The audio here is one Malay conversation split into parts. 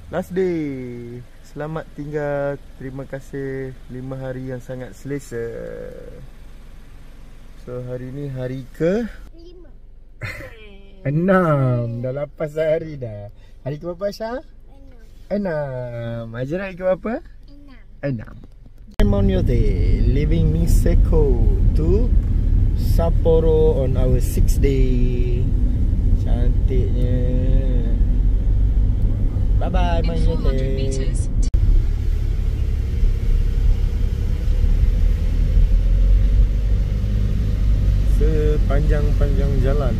Last day. Selamat tinggal. Terima kasih 5 hari yang sangat selesa. So hari ni hari ke 5. 6. Dah lepas sehari dah. Hari ke berapa Aisyah? 6. Ajar hari ke berapa? 6. Ceremonial day. Leaving Niseko to Sapporo on our 6th day. Cantiknya. Bye bye my day. Sepanjang-panjang jalan.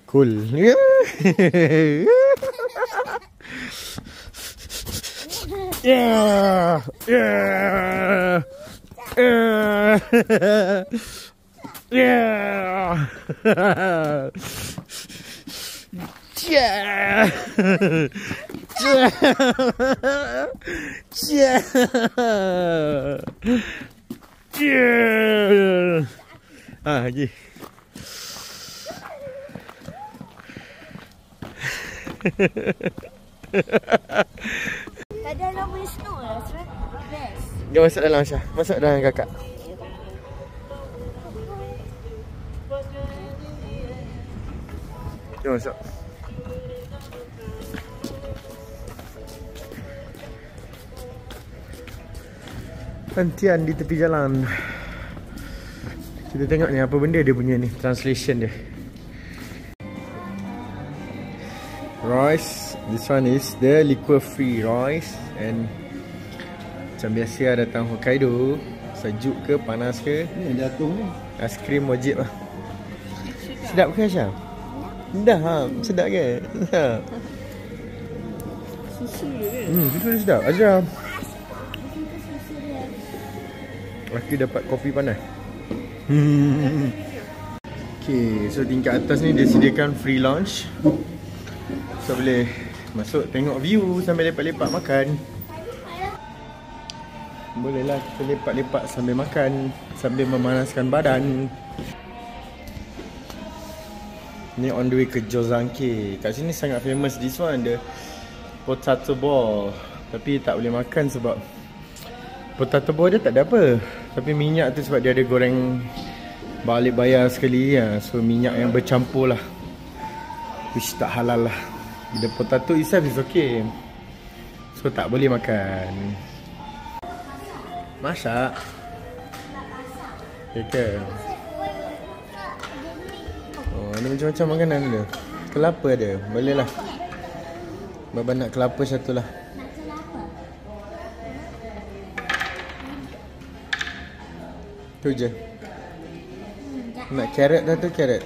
Cool. Yeah. Yeah. Yeah. Yeah. Yeah. Yeah. Yeah. Lagi. Tak ada nama snow lah, best. Dia masuk dalam Aisyah. Masuk dalam kakak. Jom masuk. Hentian di tepi jalan. Kita tengok ni apa benda dia punya ni, translation dia. Rice, this one is the liquor free rice. And macam biasa datang Hokkaido, sejuk ke panas ke, Ni jatuh ni. aiskrim wajib lah. Sedap ke Aisyah? Dah ha, sedap ke? Sedap. Susu dia. Susu dia sedap. Ajar. Aku dapat kopi panas. Okay, so tingkat atas ni dia sediakan free lunch. So boleh masuk tengok view sambil lepak-lepak makan. Boleh lah kita lepak-lepak sambil makan, sambil memanaskan badan. Ni on the way ke Jozanke. Kat sini sangat famous this one, the potato ball. Tapi tak boleh makan sebab potato ball dia tak ada apa. Tapi minyak tu sebab dia ada goreng balik bayar sekali ya. So minyak yang bercampur lah, which tak halal lah. The potato itself is okay, so tak boleh makan. Masak okay ke? Oh, ada macam-macam makanan ada. Kelapa ada, boleh lah. Baba nak kelapa satu lah. Tu je. Nak carrot dah tu, carrot.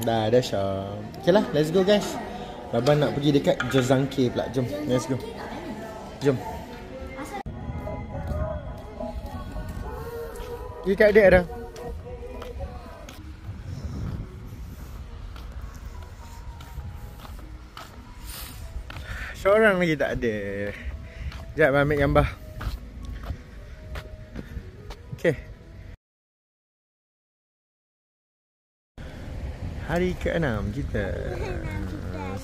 Dah ada Syah. Okay lah, let's go guys. Baba nak pergi dekat Jozanke pula. Jom, let's go. Jom. Pergi kat adik dah. Seorang lagi tak ada. Sekejap ambil gambar. Okay. Hari ke-6 kita.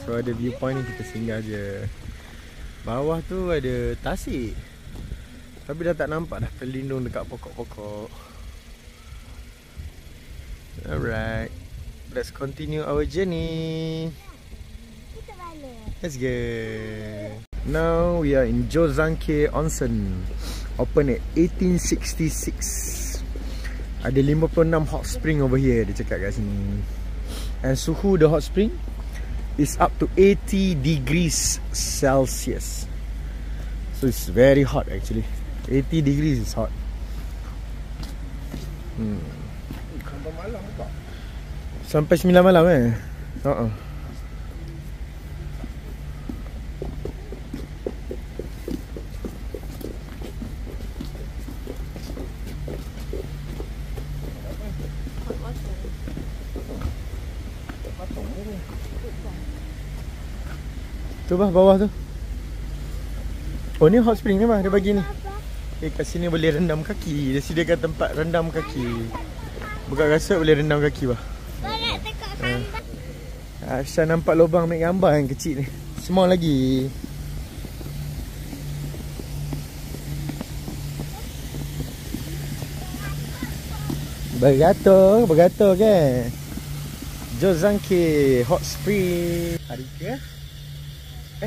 So ada viewpoint ni kita singgah je. Bawah tu ada tasik, tapi dah tak nampak dah, terlindung dekat pokok-pokok. Alright, let's continue our journey. Kita balik. Let's go. Now we are in Jozanke Onsen. Open at 1866. Ada 56 hot spring over here, dia cakap kat sini. And suhu the hot spring is up to 80 degrees Celsius. So it's very hot actually. 80 degrees is hot. Sampai malam tak? Sampai 9 malam Tu bah bawah tu. Oh ni hot spring ni mah, dia bagi ni. Kat sini boleh rendam kaki. Dia sediakan tempat rendam kaki. Buka kasut boleh rendam kaki bah. Nak tekak sambal. Aisyah nampak lubang ambil gambar yang kecil ni. Small lagi. Beratur kan. Jozanke Hot Spring. Hari ke 6.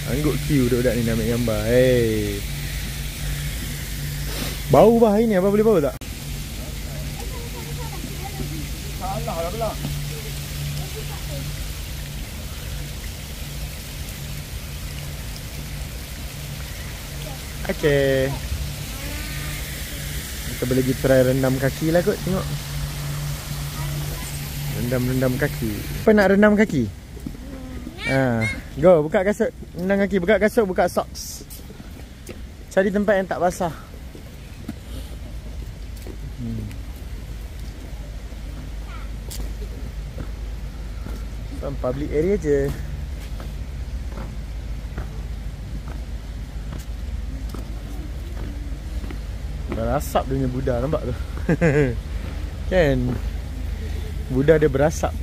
Angguk queue budak-budak ni nak ambil gambar. Hey. Bau bah hari ni, abang boleh bau tak? Salah lah pula. Okay. Kita boleh pergi try rendam kaki lah kot, tengok. Rendam kaki. Apa nak rendam kaki? Go, buka kasut. Rendam kaki, buka kasut, buka socks. Cari tempat yang tak basah. Public area je. Berasap dia punya Buddha, nampak tu? Kan? Buddha dia berasap.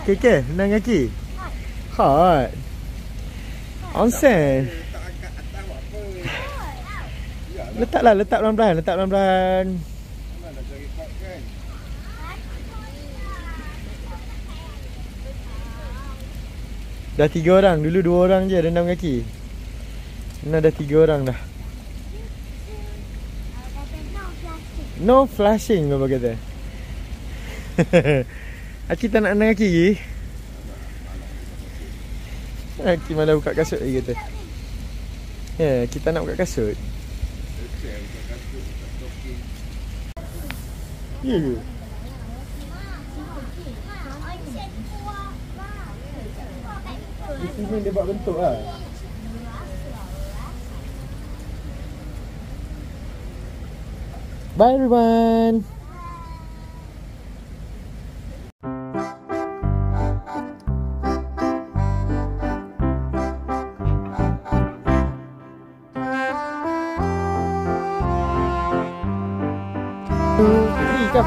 Okay, renang kaki. Hot. Onsen. Letak pelan-pelan. Dah 3 orang, dulu 2 orang je rendam kaki. Ni dah 3 orang dah. No flashing apa kata. Aki tak nak rendam kaki lagi. Aki malah buka kasut lagi kata. Ya, kita nak buka kasut. Ya ke? Di sini dia buat bentuk lah. Bye everyone. Come.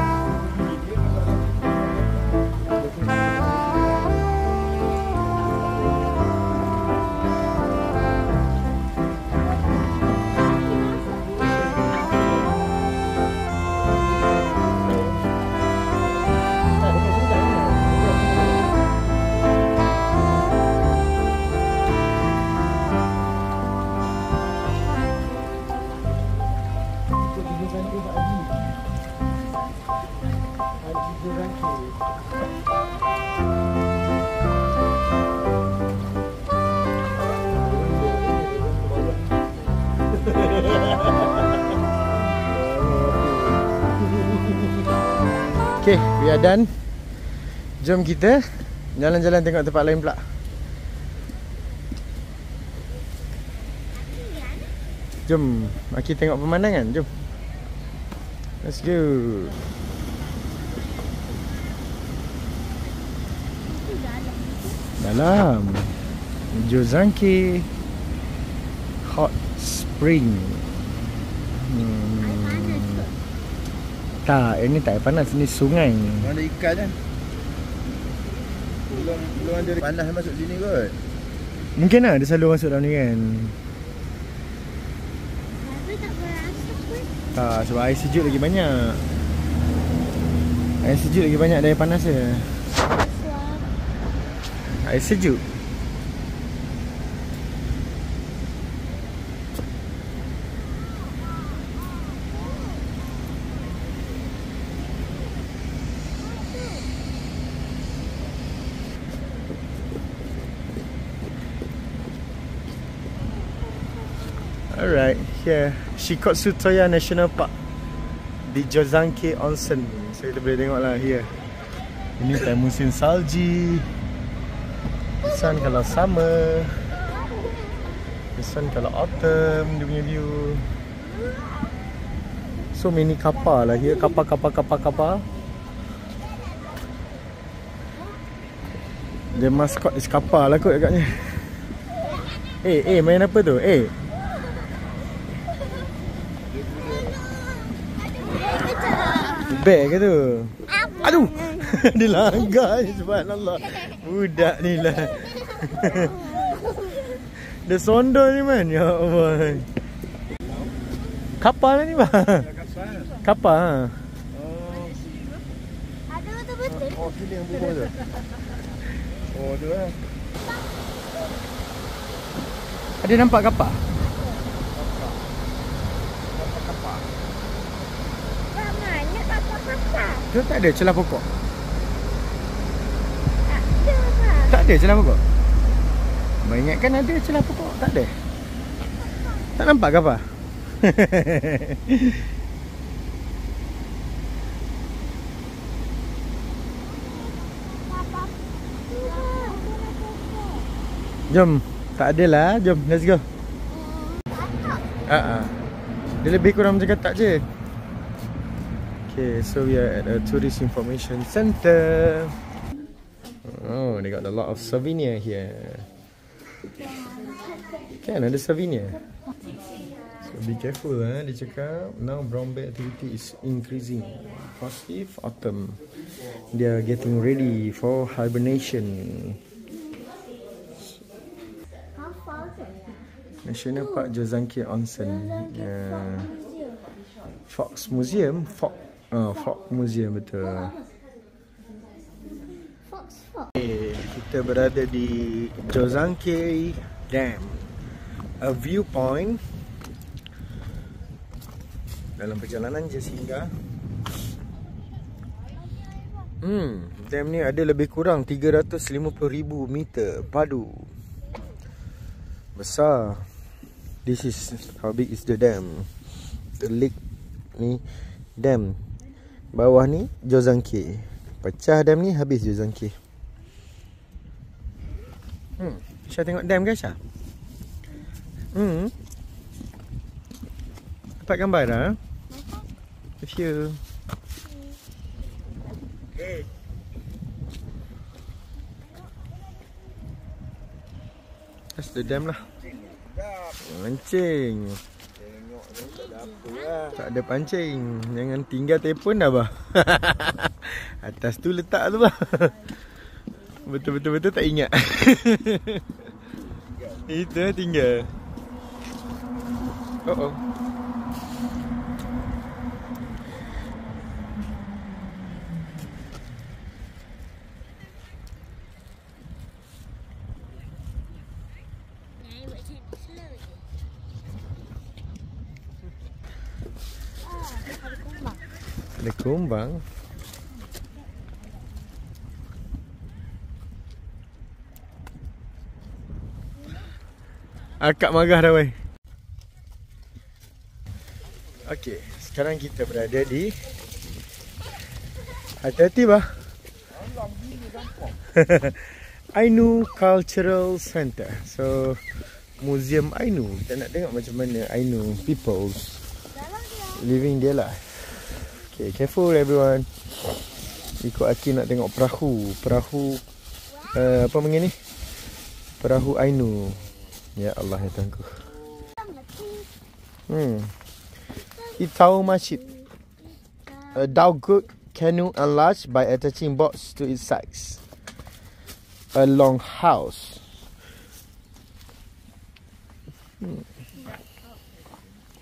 Okay, we are done. Jom kita jalan-jalan tengok tempat lain pula. Jom, Aki tengok pemandangan, jom. Let's go. Dalam Jozanke Hot Spring. Tak, ini tak air panas, ini sungai. Ada ikan kan? Belum ada panas masuk sini kot. Mungkin lah, dia selalu masuk dalam ni kan. Tapi tak berasap pun. Tak, sebab air sejuk lagi banyak. Air sejuk lagi banyak dari air panas je. Air sejuk. Alright, here Shikotsu Toya National Park di Jozanke Onsen. So kita boleh tengok lah here. Ini time musim salji. This one kalau summer. This one kalau autumn, dia punya view. So many kapal lah here, kapal. The mascot is kapal lah kot agaknya. Main apa tu? Bear ke tu? Aduh. Dia langgar ni, subhanallah. Budak ni lah. Dia sondor ni man. Ya Allah. Kapal lah ni bang. Kapal ha. Ada betul-betul. Oh, sini yang bubuh tu. Oh, tu lah. Ada nampak kapal? Ramanya kapal-kapal. Tu tak ada celah pokok? Tak ada kan? Tak ada celah pokok? Banyakkan ada celah pokok. Tak ada? Tak nampak kapal? Jom. Tak adalah. Jom, let's go. Dia lebih kurang macam tak je. Okay, so we are at a tourist information center. Oh, they got a lot of souvenir here. Kan ada souvenir. So be careful dia cakap. Now brown bear activity is increasing. Positive autumn. They are getting ready for hibernation. National Park Jozanke Onsen. Fox Museum. Fox Museum betul. Kita berada di Jozanke Dam, a viewpoint. Dalam perjalanan je singgah. Dam ni ada lebih kurang 350,000 meter padu. Besar. This is how big is the dam. The lake ni dam. Bawah ni Jozanke. Pecah dam ni habis Jozanke. Syah tengok dam ke Syah? Dapat gambar dah? If you that's the dam lah. Pancing. Tengok ni tak ada apa lah. Tak ada pancing. Jangan tinggal telefon dah bah. Atas tu letak tu bah. Betul-betul tak ingat. Itu tinggal. Oh. Ada kumbang. Akak marah dah weh. Okey, sekarang kita berada di hati-hati bah. Ainu Cultural Center. So Museum Ainu. Kita nak tengok macam mana Ainu peoples living their life. Okay, careful everyone. Ikut Aki nak tengok perahu. Apa panggil ni? Perahu Ainu. Ya Allah ya Tuhanku. Itau Masjid. A dowgoat canoe enlarged by attaching boards to its sides. A long house.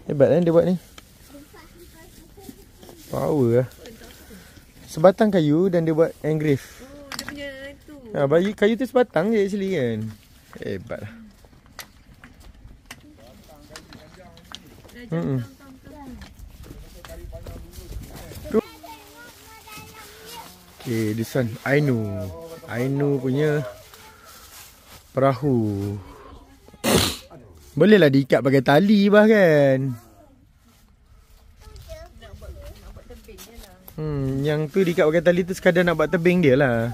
Hebat kan dia buat ni. Power lah. Sebatang kayu dan dia buat engrave. Dia punya itu. Bagi kayu tu sebatang je actually kan. Hebat lah. Okay, this one Ainu punya perahu. Bolehlah diikat pakai tali bah kan. Yang tu diikat pakai tali tu sekadar nak buat tebing dia lah.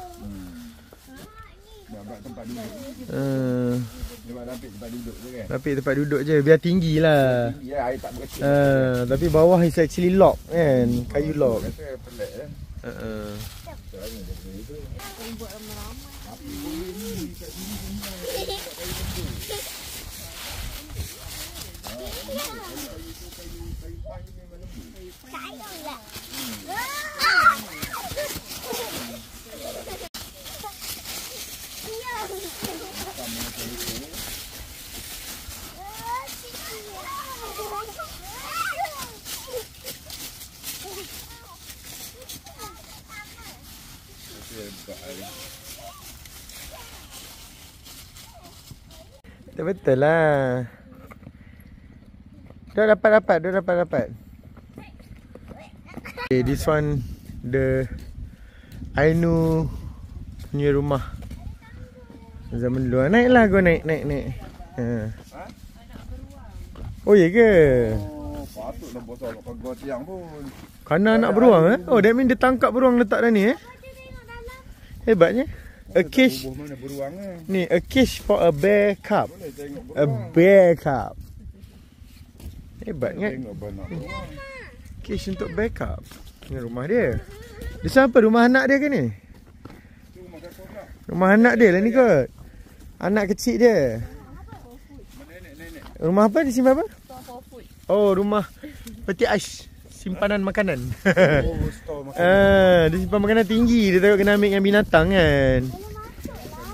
Nak buat tempat duduk. Dia buat lapik tempat duduk je kan. Lapik tempat duduk je, biar tinggi lah. Tinggi lah, air tak berkecil. Tapi bawah is actually lock kan. Kayu lock. Rasa pelik kan. Uh-uh. Sayang tak? Betul lah. Dah dapat. Okay, this one the Ainu punya rumah zaman dulu. Naiklah kau naik. Ha. Oh ya ke? Oh, patutlah bosal kat pagar tiang pun. Kerana anak beruang Oh, that mean dia tangkap beruang letak dah ni Hebatnya. A cage. Mana beruang Ni a cage for a bear cub. Boleh tengok A beruang. bear cub. Hebat kan? Tengok banyak beruang. Cage untuk bear cub. Ni rumah dia. Dia siapa? Rumah anak dia ke ni? Tu rumah kakak kak. Rumah anak dia lah ni kot. Anak kecil dia. Nenek. Rumah apa? Dia simpan apa? Oh, rumah peti ais. Simpanan makanan. Oh, store makan. Dia simpan makanan tinggi. Dia takut kena ambil dengan binatang kan.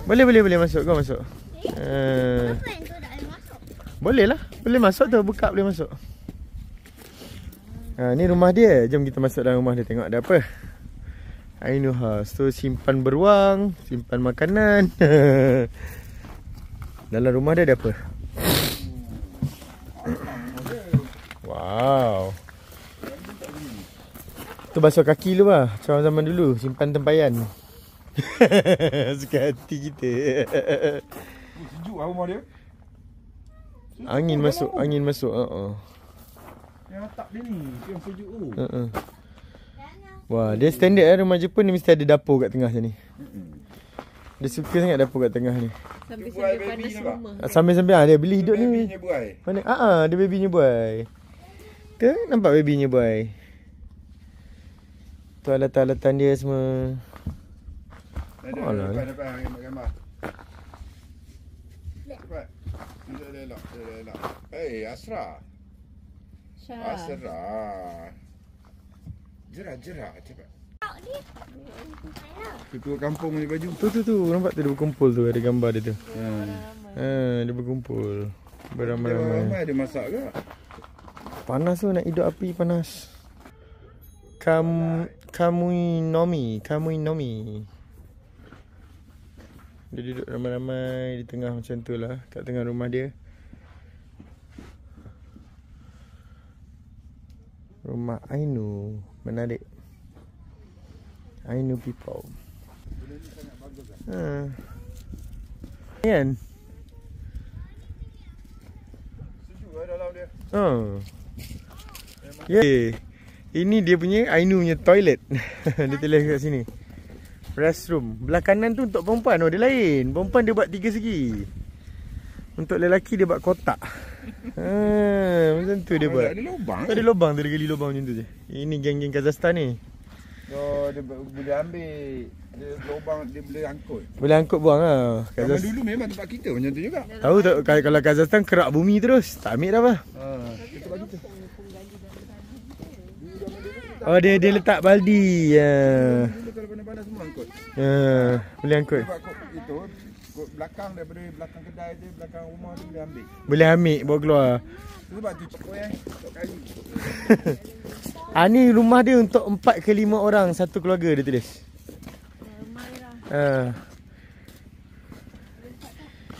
Boleh masuk. Kau masuk. Apa yang tu tak boleh masuk? Boleh lah. Boleh masuk tu. Buka boleh masuk. Ni rumah dia. Jom kita masuk dalam rumah dia. Tengok ada apa. Ainu House. Tu simpan beruang. Simpan makanan. Dalam rumah dia ada apa? Wow. Tu basuh kaki lu lah. Macam zaman dulu. Simpan tempayan. Suka hati kita. Sejuk lah rumah dia. Angin masuk. Yang atap dia ni. Yang sejuk tu. Wah, dia standard rumah Jepun ni mesti ada dapur kat tengah macam ni. Dia suka sangat dapur kat tengah ni. Sambil-sambil panas rumah. Sambil-sambil dia beli hidup ni. Babynya buai. Mana? Dia babynya buai. Tu nampak babynya buai. Tu alatan-alatan dia semua. Ada depan gambar. Cepat. Tidak elok. Asra. Asra. Jerak cepat. Ketua kampung ni baju. Tu nampak tu dia berkumpul tu ada gambar dia tu. Dia berkumpul beramai-ramai. Ramai dia masak ke? Panas tu nak hidup api panas. Kamui nomi. Dia duduk ramai-ramai di tengah macam tu lah. Kat tengah rumah dia. Rumah Ainu. Menarik. Ainu people. Kan? Sejuk lah dalam dia. Ini dia punya Ainu punya toilet. Dia tulis kat sini. Restroom. Belah kanan tu untuk perempuan. Dia lain. Perempuan dia buat 3 segi. Untuk lelaki dia buat kotak. Macam tu dia buat. Ada lubang. Ada lubang tu, dia gali lubang macam tu je. Ini geng-geng Kazakhstan ni. Dia boleh ambil. Dia lubang dia boleh angkut. Boleh angkut buang lah. Zaman dulu memang tempat kita macam tu juga. Tahu tak kalau Kazakhstan kerak bumi terus. Tak ambil dah apa. Tempat kita. Oh dia letak baldi. Dulu kalau panas-panas semua angkut. Boleh angkut. Sebab itu kot belakang daripada belakang kedai tu, belakang rumah tu boleh ambil. Boleh ambil bawa keluar. Sebab tu cokoi tok kayu. Ni rumah dia untuk 4 ke 5 orang satu keluarga dia tulis.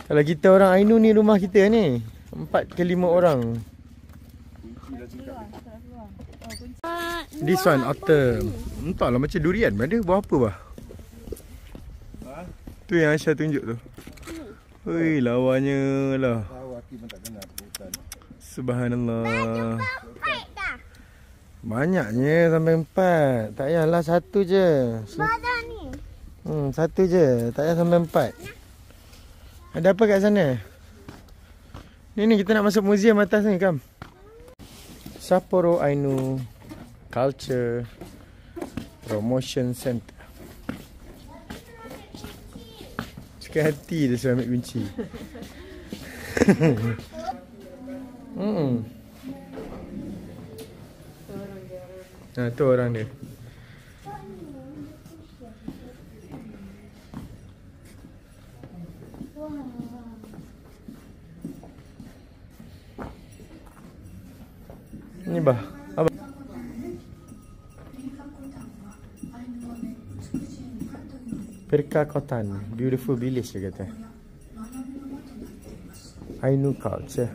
Kalau kita orang Ainu ni rumah kita ni 4 ke 5 orang. This one autumn. Entahlah macam durian ada buah apa bah? Tu yang Aisyah tunjuk tu. Oi, lawanya lah. Tahu aki pun tak kenal hutan. Subhanallah. Baik dah. Banyaknya sampai 4. Tak payahlah satu je. Badan ni. Satu je. Tak payah sampai 4. Ada apa kat sana? Ni kita nak masuk muzium atas ni, kam. Sapporo Ainu Culture Promotion Center. Sakit hati dia suruh ambil kunci. Nah, tu orang dia. Ni bah, apa? Perkakotan, beautiful village dia kata. Ainu culture.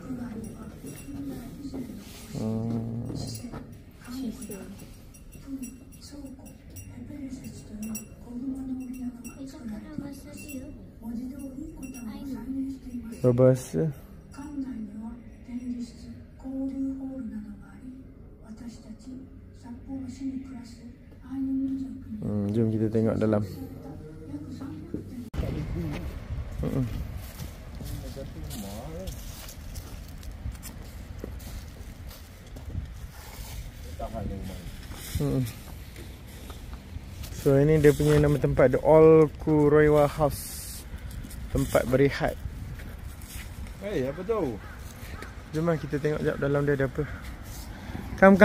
Berbahasa. Jom kita tengok dalam. So ini dia punya nama tempat, The All Kuroiwa House, tempat berehat. Apa tu? Jom lah kita tengok sekejap dalam dia ada apa. Come.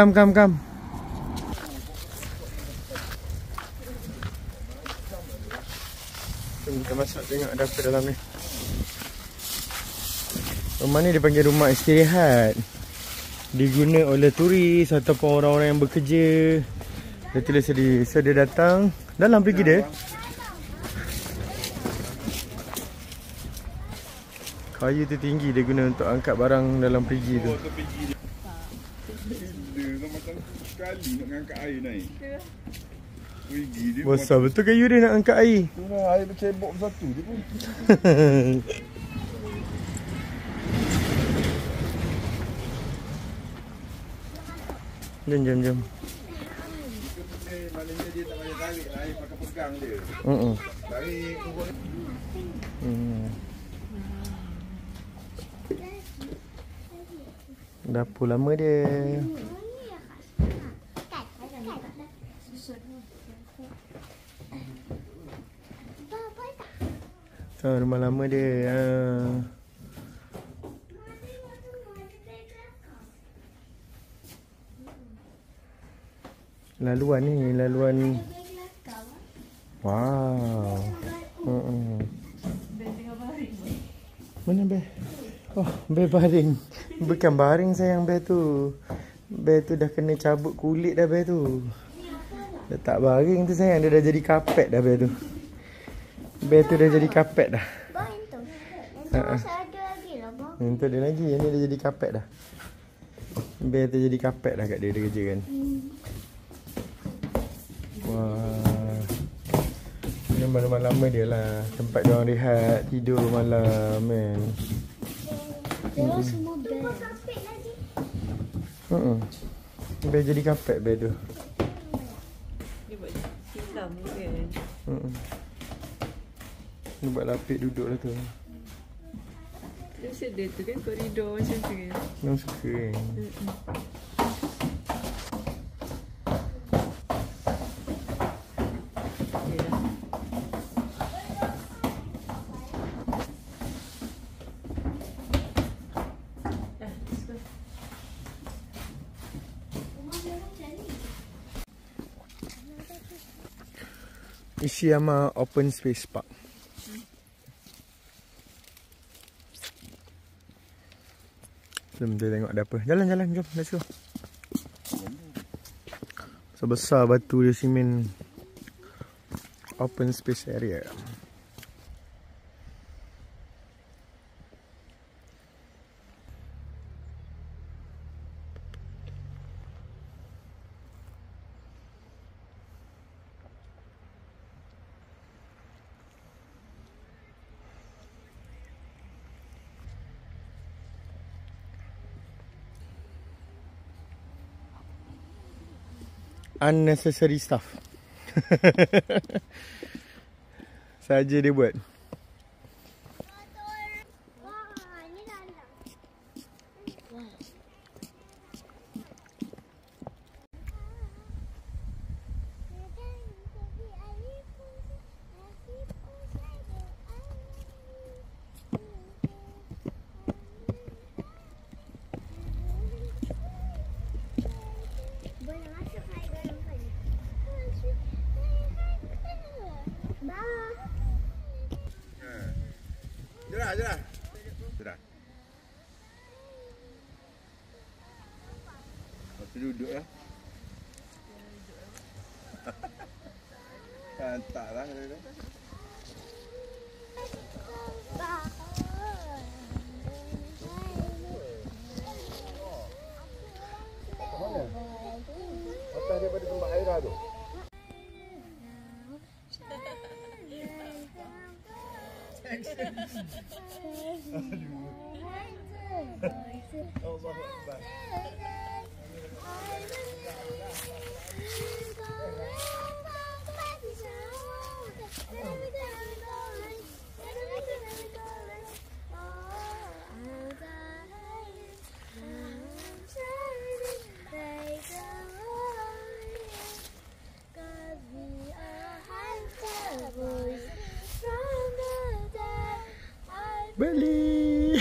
Jom kita masuk tengok ada apa dalam ni. Rumah ni dipanggil rumah istirahat. Diguna oleh turis ataupun orang-orang yang bekerja. Dia tulis tadi. So dia datang. Dalam pergi dia. Kayu tu tinggi dia guna untuk angkat barang dalam perigi tu. Dia macam sekali nak angkat air naik. Perigi dia. Besar betul kayu dia nak angkat air. Tu lah air bercebok satu je pun. Jom. Maknanya dia tak payah tarik air pakai pegang dia. Tarik turun. Dapur lama dia. Rumah lama dia. Laluan ni, laluan. Wow. Mana bear? Oh, bear baring. Bukan baring sayang bear tu. Bear tu dah kena cabut kulit dah bear tu. Dah tak baring tu sayang, dia dah jadi kapet dah bear tu. Bear tu dah jadi kapet dah. Bang tu. Masih ada lagi lah bang. Yang tu ada lagi, yang ni dah jadi kapet dah. Bear tu jadi kapet dah kat dia kerja kan. Wah. Ini rumah lama dia lah. Tempat dia orang rehat, tidur malam kan. Dia semua bel. Bear jadi kapet bear tu. Dia buat hitam kan. Dia buat lapik duduk lah tu. Dia sedar tu kan, koridor macam tu kan. Memang suka kan. Ishiyama Open Space Park. Jom kita tengok ada apa. Jalan, jom, let's go. Sebesar batu dia simen. Open space area. Unnecessary stuff. Saja dia buat. Wah, ni dalam. je lah. Sudah. Lepas tu duduk lah. Cantik lah. Atas daripada tempat air tu. Allah Akbar. Beli.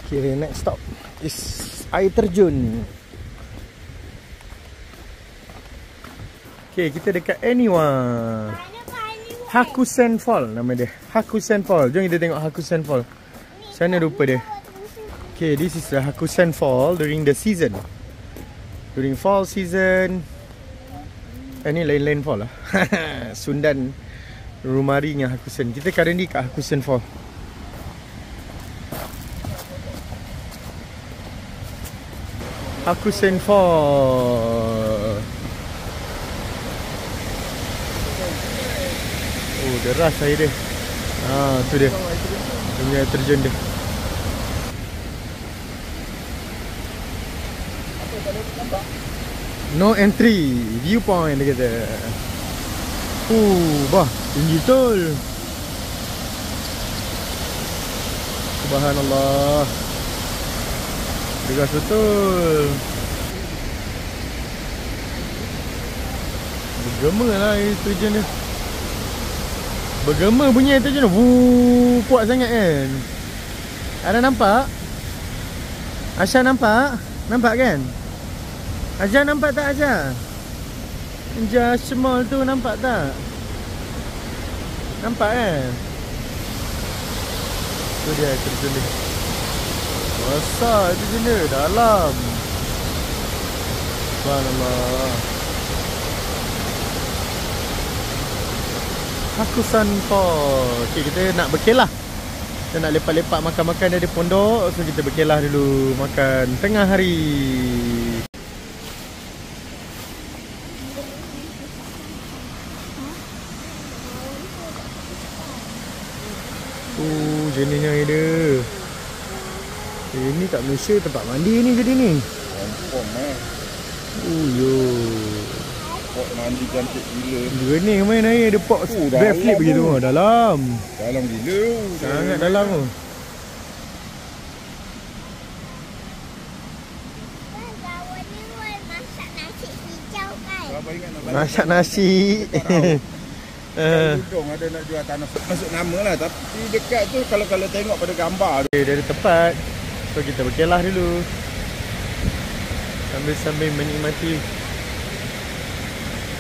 Okay, next stop is air terjun. Okay, kita dekat Eniwa. Hakusen Fall nama dia. Hakusen Fall. Jom kita tengok Hakusen Fall. Sana rupa dia. Okay, this is the Hakusen Fall during the season. During fall season. Ini lain-lain fall lah. Sundan, Rumari dengan Hakusen. Kita currently kat Hakusen Fall. Hakusen Fall. Oh, deras air dia. Tu dia. Dia punya terjun dia. No entry. Viewpoint dia kata. Bah, tinggi betul. Subhanallah. Deras betul. Bergema lah air terjun dia. Bergema bunyi air terjun dia. Kuat sangat kan. Ada nampak? Asya nampak? Nampak kan? Ajar nampak tak Ajar? Ajar small tu nampak tak? Nampak kan? Tu dia kerja ni. Besar tu je dalam. Subhanallah. Hakusan po. Okay, kita nak berkelah. Kita nak lepak-lepak makan-makan dari pondok. So kita berkelah dulu. Makan tengah hari. Jenisnya dia. Ini kat Malaysia tempat mandi ni jadi ni. Confirm Yo. Pot mandi cantik gila. Dia ni main air ada pot backflip begitu dalam. Dalam gila. Sangat dalam tu. Kan kawan ni masak nasi hijau kan. Abang ingat nak Masak nasi. Hudung ada nak jual tanah. Masuk nama lah. Tapi dekat tu kalau tengok pada gambar tu. Dari tempat. So kita berkelah dulu. Sambil menikmati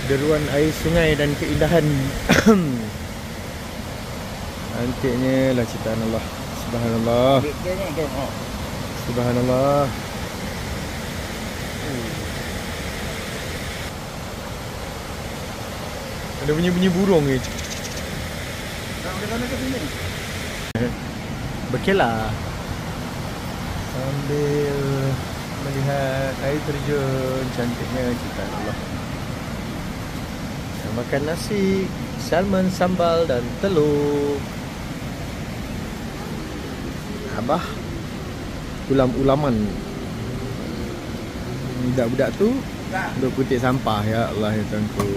deruan air sungai dan keindahan. Cantiknya lah ciptaan Allah. Subhanallah. Tengok. Subhanallah. Ada bunyi-bunyi burung ni. Nak ke sana ke sini? Berkelah sambil melihat air terjun. Cantiknya ciptaan Allah. Makan nasi, salmon, sambal dan telur. Abah ulam-ulaman. Budak-budak tu duk kutip sampah. Ya Allah ya Tuhanku.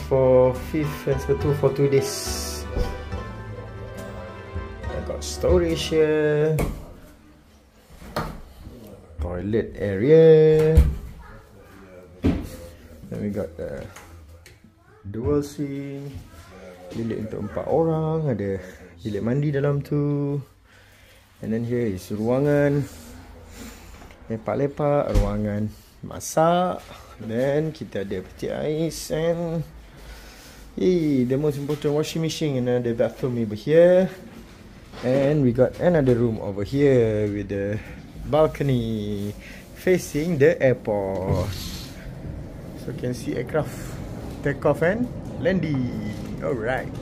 For 5th and 2 for 2 days. I got storage here, toilet area, then we got the dual sink, bilik untuk 4 orang, ada bilik mandi dalam tu, and then here is ruangan lepak-lepak, ruangan masak, then kita ada peti ais and the most important washing machine, and the bathroom over here, and we got another room over here with the balcony facing the airport, so you can see aircraft take off and landing. Alright.